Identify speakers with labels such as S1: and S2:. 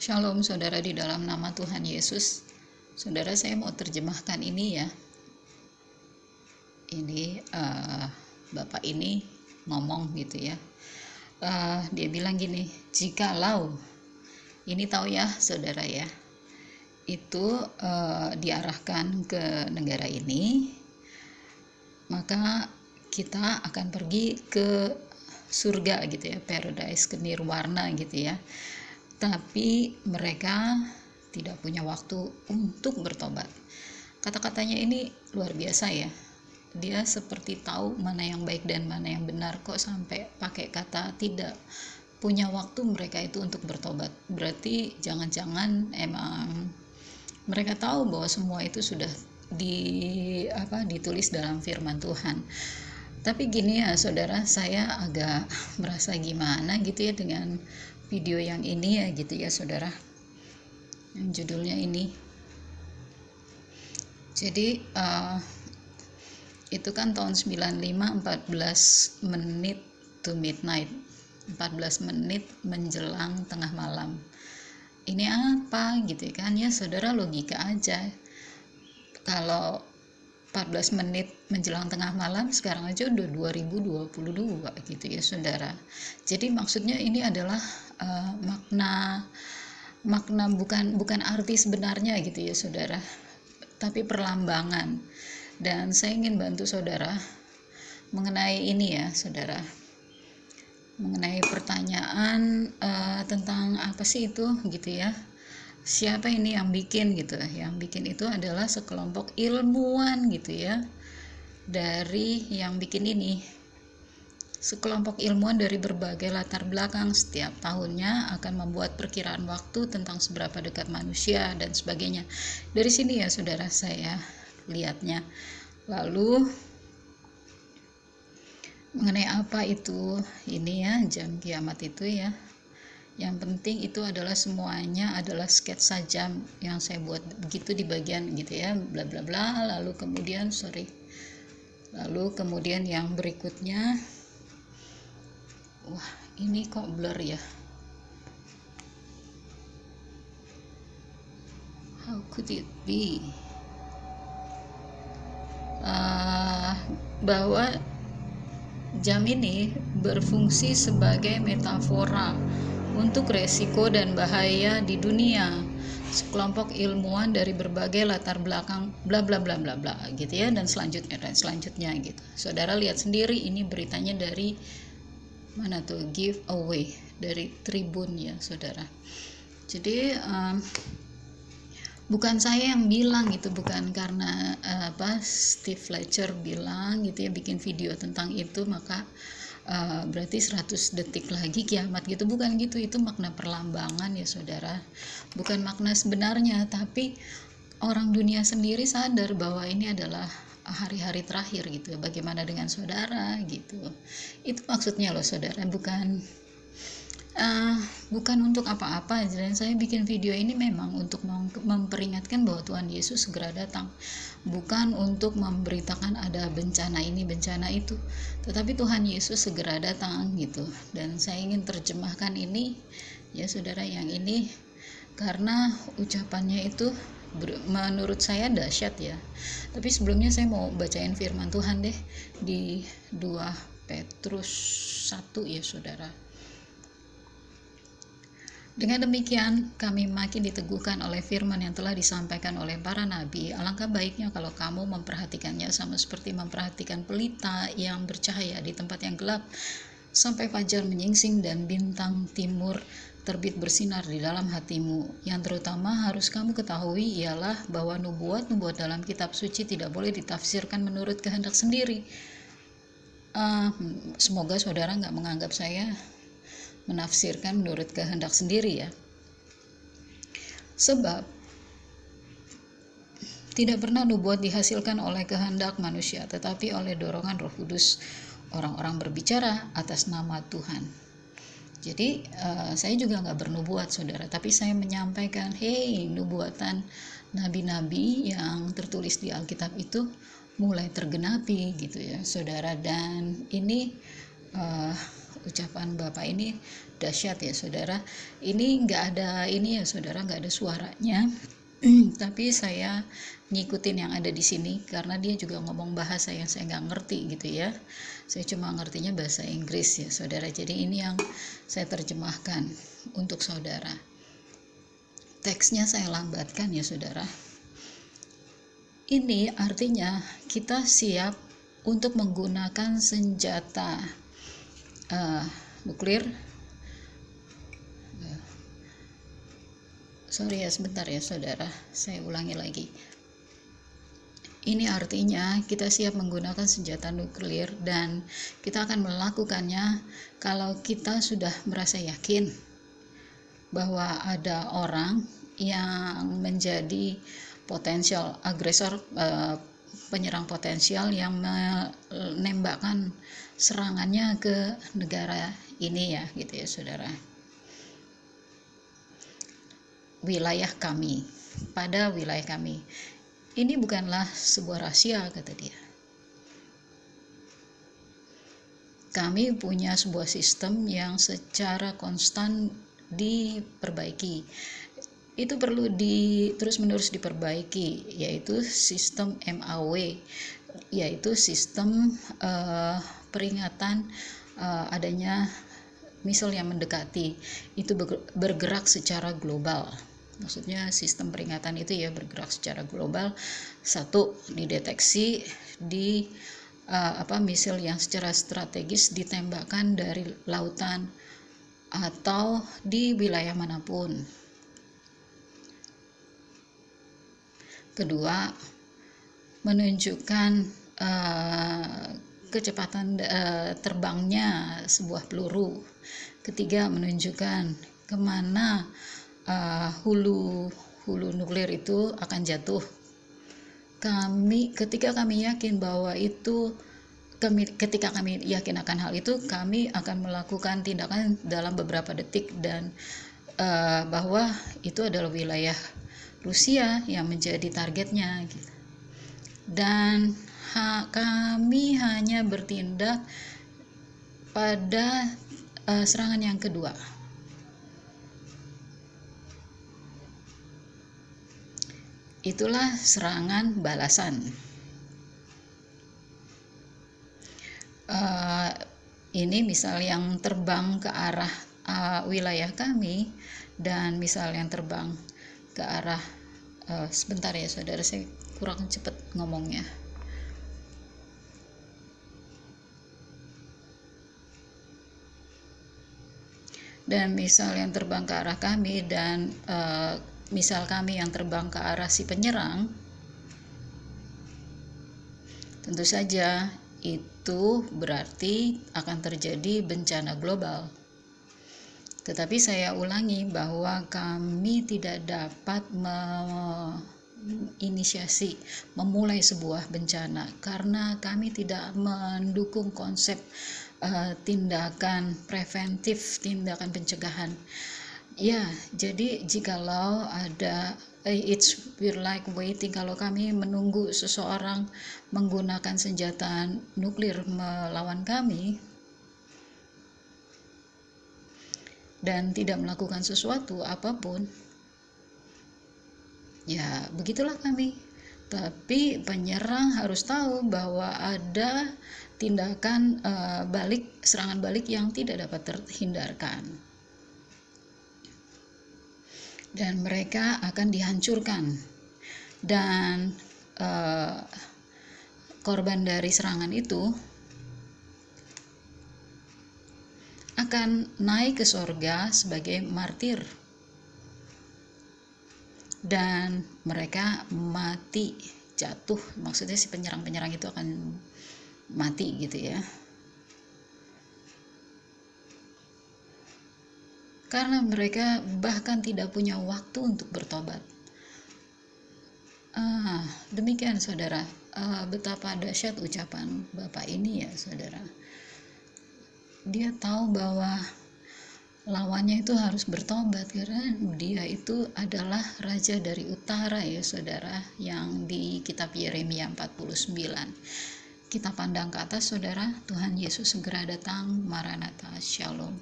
S1: Shalom saudara di dalam nama Tuhan Yesus. Saudara, saya mau terjemahkan ini ya. Ini Bapak ini ngomong gitu ya. Dia bilang gini, jikalau, ini tahu ya saudara ya, itu diarahkan ke negara ini, maka kita akan pergi ke surga gitu ya, paradise, ke nirwana gitu ya. Tapi mereka tidak punya waktu untuk bertobat. Kata-katanya ini luar biasa ya. Dia seperti tahu mana yang baik dan mana yang benar, kok sampai pakai kata tidak punya waktu mereka itu untuk bertobat. Berarti jangan-jangan emang mereka tahu bahwa semua itu sudah ditulis dalam firman Tuhan. Tapi gini ya saudara, saya agak merasa gimana gitu ya dengan video yang ini ya gitu ya saudara, yang judulnya ini. Jadi itu kan tahun 95, 14 menit to midnight, 14 menit menjelang tengah malam. Ini apa gitu kan ya saudara, logika aja. Kalau 14 menit menjelang tengah malam, sekarang aja udah 2022 gitu ya saudara. Jadi maksudnya ini adalah makna bukan arti sebenarnya gitu ya saudara, tapi perlambangan. Dan saya ingin bantu saudara mengenai ini ya saudara, mengenai pertanyaan tentang apa sih itu gitu ya. Siapa ini yang bikin gitu? Yang bikin itu adalah sekelompok ilmuwan gitu ya, dari yang bikin ini. Sekelompok ilmuwan dari berbagai latar belakang setiap tahunnya akan membuat perkiraan waktu tentang seberapa dekat manusia dan sebagainya. Dari sini ya saudara saya lihatnya. Lalu mengenai apa itu ini ya jam kiamat itu ya, yang penting itu adalah semuanya adalah sketsa jam yang saya buat begitu di bagian gitu ya, bla bla bla. Lalu kemudian yang berikutnya, wah ini kok blur ya, how could it be, bahwa jam ini berfungsi sebagai metafora untuk resiko dan bahaya di dunia. Sekelompok ilmuwan dari berbagai latar belakang bla bla bla bla bla gitu ya, dan selanjutnya gitu. Saudara lihat sendiri, ini beritanya dari mana tuh, giveaway dari Tribun ya saudara. Jadi bukan saya yang bilang gitu, bukan karena Steve Fletcher bilang gitu ya, bikin video tentang itu maka berarti 100 detik lagi kiamat gitu, bukan gitu. Itu makna perlambangan ya saudara, bukan makna sebenarnya. Tapi orang dunia sendiri sadar bahwa ini adalah hari-hari terakhir gitu. Bagaimana dengan saudara gitu, itu maksudnya loh saudara, bukan untuk apa-apa. Dan saya bikin video ini memang untuk memperingatkan bahwa Tuhan Yesus segera datang, bukan untuk memberitakan ada bencana ini bencana itu, tetapi Tuhan Yesus segera datang gitu. Dan saya ingin terjemahkan ini ya saudara, yang ini karena ucapannya itu menurut saya dahsyat ya. Tapi sebelumnya saya mau bacain firman Tuhan deh di 2 Petrus 1 ya saudara. Dengan demikian, kami makin diteguhkan oleh firman yang telah disampaikan oleh para nabi. Alangkah baiknya kalau kamu memperhatikannya sama seperti memperhatikan pelita yang bercahaya di tempat yang gelap, sampai fajar menyingsing dan bintang timur terbit bersinar di dalam hatimu. Yang terutama harus kamu ketahui ialah bahwa nubuat-nubuat dalam kitab suci tidak boleh ditafsirkan menurut kehendak sendiri. Semoga saudara nggak menganggap saya menafsirkan menurut kehendak sendiri ya. Sebab tidak pernah nubuat dihasilkan oleh kehendak manusia, tetapi oleh dorongan Roh Kudus orang-orang berbicara atas nama Tuhan. Jadi saya juga nggak bernubuat saudara, tapi saya menyampaikan, nubuatan nabi-nabi yang tertulis di Alkitab itu mulai tergenapi gitu ya saudara. Dan ini ucapan Bapak ini dahsyat ya saudara. Ini nggak ada ini ya saudara, nggak ada suaranya. Tapi saya ngikutin yang ada di sini karena dia juga ngomong bahasa yang saya nggak ngerti gitu ya. Saya cuma ngertinya bahasa Inggris ya saudara. Jadi ini yang saya terjemahkan untuk saudara. Teksnya saya lambatkan ya saudara. Ini artinya kita siap untuk menggunakan senjata nuklir. Sorry ya sebentar ya saudara, saya ulangi lagi. Ini artinya kita siap menggunakan senjata nuklir dan kita akan melakukannya kalau kita sudah merasa yakin bahwa ada orang yang menjadi potensial agresor, penyerang potensial yang menembakkan serangannya ke negara ini ya gitu ya saudara. Wilayah kami, pada wilayah kami. Ini bukanlah sebuah rahasia, kata dia. Kami punya sebuah sistem yang secara konstan diperbaiki. Itu perlu terus-menerus diperbaiki, yaitu sistem MAW, yaitu sistem peringatan adanya misil yang mendekati. Itu bergerak secara global. Maksudnya sistem peringatan itu ya bergerak secara global. Satu, dideteksi di misil yang secara strategis ditembakkan dari lautan atau di wilayah manapun. Kedua, menunjukkan kecepatan terbangnya sebuah peluru. Ketiga, menunjukkan kemana hulu nuklir itu akan jatuh. Ketika kami yakin bahwa itu, ketika kami yakin akan hal itu, kami akan melakukan tindakan dalam beberapa detik dan bahwa itu adalah wilayah Rusia yang menjadi targetnya. Gitu. Dan kami hanya bertindak pada serangan yang kedua. Itulah serangan balasan. Ini misal yang terbang ke arah wilayah kami dan misal yang terbang ke arah sebentar ya saudara, saya kurang cepat ngomongnya. Dan misal yang terbang ke arah kami dan misal kami yang terbang ke arah si penyerang, tentu saja itu berarti akan terjadi bencana global. Tetapi saya ulangi bahwa kami tidak dapat menginisiasi, memulai sebuah bencana karena kami tidak mendukung konsep tindakan preventif, tindakan pencegahan. Ya, jadi jikalau ada we're like waiting, kalau kami menunggu seseorang menggunakan senjata nuklir melawan kami dan tidak melakukan sesuatu apapun, ya begitulah kami. Tapi penyerang harus tahu bahwa ada tindakan serangan balik yang tidak dapat terhindarkan. Dan mereka akan dihancurkan. Dan korban dari serangan itu akan naik ke sorga sebagai martir. Dan mereka mati, jatuh. Maksudnya si penyerang-penyerang itu akan mati gitu ya. Karena mereka bahkan tidak punya waktu untuk bertobat. Demikian saudara, betapa dahsyat ucapan Bapak ini ya saudara. Dia tahu bahwa lawannya itu harus bertobat karena dia itu adalah raja dari utara ya saudara, yang di kitab Yeremia 49. Kita pandang ke atas saudara, Tuhan Yesus segera datang, Maranatha, Shalom.